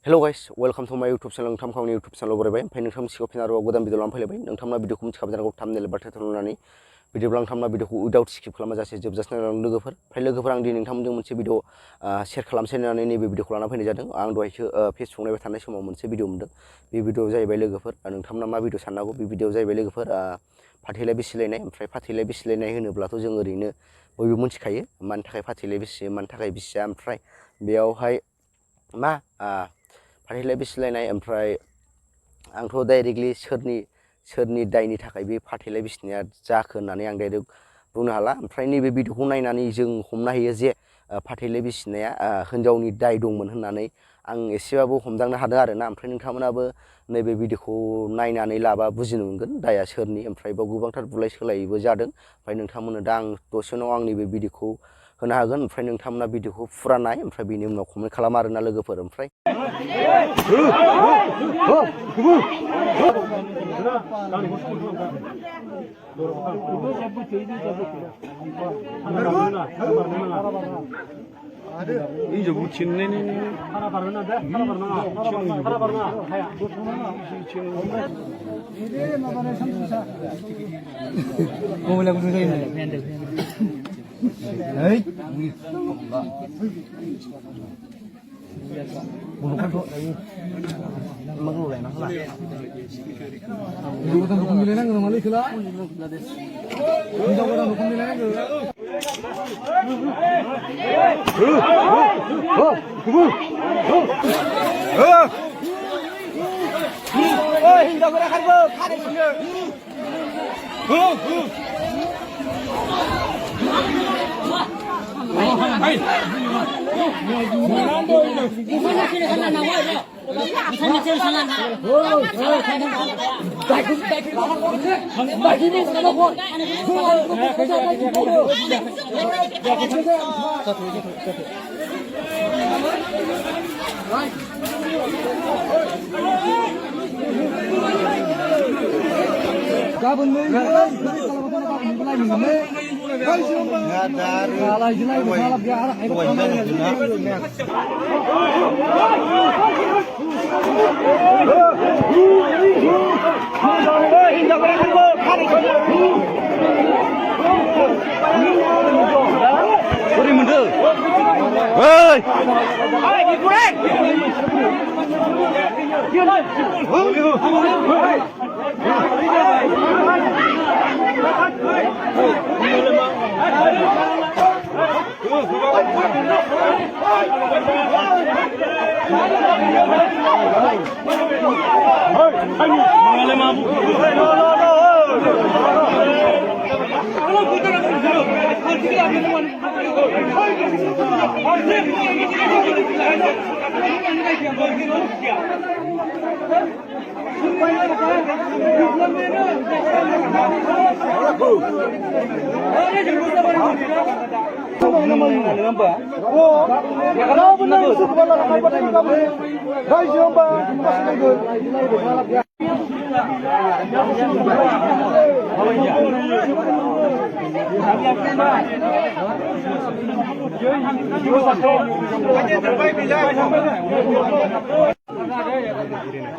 Hello guys, welcome to my YouTube channel. नोंथांखौ आंनि YouTube channel बरायबाय ओमफ्राय नोंथांनि सिगाङाव फिन आरोबाव गोदान भिडिअ लानानै फैलायबाय नोंथांमोना भिडिअखौ मिथिखाबाय जानांगौ थाम्बनेल बा टाइटेल नुनानै भिडिअब्ला नोंथांमोना भिडिअखौ उइदाउट स्किप खालामाजासे जोबजासिम नायलांदों लोगोफोर ओमफ्राय लोगोफोर आं दिनै नोंथांमोनजों मोनसे भिडिअ शेयार खालामसै होननानै नैबे भिडिअखौ लाना फैनाय जादों आं दहायसो फेसबुक नायबाय थानाय समाव मोनसे भिडिअ मोनदों बे भिडिअ जाहैबाय लोगोफोर नोंथांमोना मा भिडिअ साननांगौ बे भिडिअ जाहैबाय लोगोफोर फाथैलाय बिसिलायनाय ओमफ्राय फाथैलाय बिसिलायनाय होनोब्लाथ' जों ओरैनो बयबो मिथिखायो मानि थाखाय फाथैलाय बिसियो मानि थाखाय बिसिया ओमफ्राय बेयावहाय मा फाथैलाय बिसिलायनाय ओमफ्राय आंथ' डाइरेक्टलि सोरनि दायनि थाखाय बे फाथैलाय बिसिनाया जाखो होननानै आं डाइरेक्ट बुंनो हाला ओमफ्राय नैबे भिडिअखौ नायनानै जों हमनो हायो जे फाथैलाय बिसिनाया हिन्जावनि दाय दंमोन होननानै आं एसेबाबो हमदांनो हादों आरोना ओमफ्राय नोंथांमोनाबो नैबे भिडिअखौ नायनानै लाबा बुजिनो मोनगोन दाया सोरनि ओमफ्राय बाव गोबांथार बुलाय सोलायबो जादों ओमफ्राय नोंथांमोननो दा आं दसे उनाव आंनि बे भिडिअखौ होनो हागोन ओमफ्राय नोंथांमोना भिडिअखौ फुरा नाय ओमफ्राय बेनि उनाव कमेन्ट खालाम आरोना लोगोफोर ओमफ्राय 이제 붙이네. 하나 바르나 돼? 하나 바르나. 하나 바르나. 하야. 이제 마반에 삼수사. 뭐라 그러는 거야? 에이. Bunuh kan kok lagi. Mengeluh lah lah. Bukan bukan bilang nama lu sila. Kita orang bukan bilang ke. Oh, hinda orang kan ke. Kare sini. Hai. Gaben nih,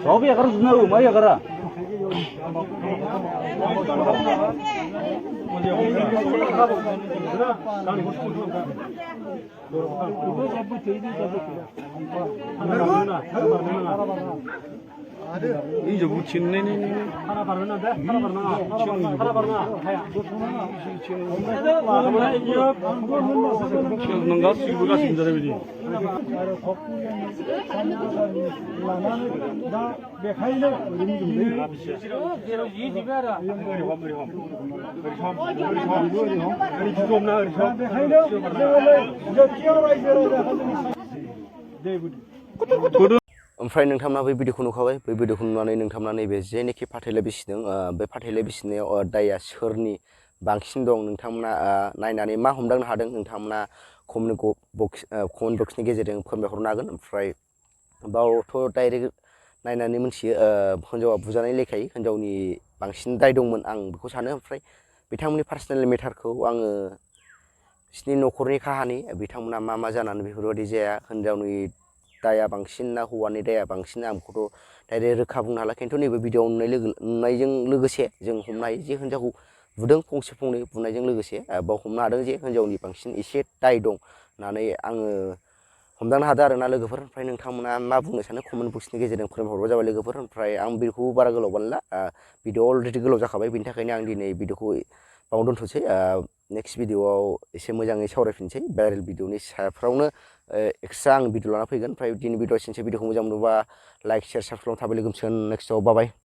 Sobi agar sunaru, mari agar. 이제 붙이네. 하나 바르나 돼? 하나 바르나. 하나 바르나. 하야. 뭔가 수고가 심자래비지. ओमफ्राय नोंथांमोना बै भिडिअखौ नुखाबाय बै भिडिअखौ नुनानै नोंथांमोना नैबे जेनोखि फाथैलाय बिसिदों बे फाथैलाय बिसिनायाव दाया सोरनि बांसिन दं नोंथांमोना नायनानै मा हमदांनो हादों नोंथांमोना कमेन्ट बक्सनि गेजेरजों फोरमायहरनो हागोन ओमफ्राय बावथ' डाइरेक्ट नायनानै मोनथियो हिन्जावा बुजानाय लेखायै हिन्जावनि बांसिन दाय दंमोन आं बेखौ सानो ओमफ्राय बिथांमोननि पार्सनेल मेटारखौ आङो बिसिनि न'खरनि काहानि बिथांमोना मा जानानै बेफोरबायदि जाया हिन्जावनि दाया बांसिन ना हौवानि दाया बांसिन आं बेखौथ' डाइरेक्ट रोखा बुंनो हाला खिन्थु नैबे भिडिअआव नुनायजों लोगोसे जों हमनो हायो जे हिनजावखौ बुदों फंसे फंनै बुनायजों लोगोसे बाव हमनो हादों जे हिनजावनि बांसिन एसे दाय दं होननानै आङो हमदांनो हादों आरोना लोगोफोर। ओमफ्राय नोंथांमोना मा बुंनो सानो कमेन्ट बक्सनि गेजेरजों फोरमायहरबानो जाबाय लोगोफोर। ओमफ्राय आं भिडिअखौ बारा गोलाव बानायला भिडिअ अलरेडि गोलाव जाखाबाय बेनि थाखायनो आं दिनै भिडिअखौ बावनो दोनथ'सै नेक्स्ट भिडिअआव एसे मोजाङै सावरायफिनसै भाइरेल भिडिअनि साफ्रावनो एक्सट्रा आं भिडिअ लाना फैगोन। ओमफ्राय दिनै भिडिअ एसेनोसै भिडिअखौ मोजां मोनोबा लाइक शेयार साबसक्राइब थाबाय लोगो मोनसिगोन नेक्स्टआव बाय।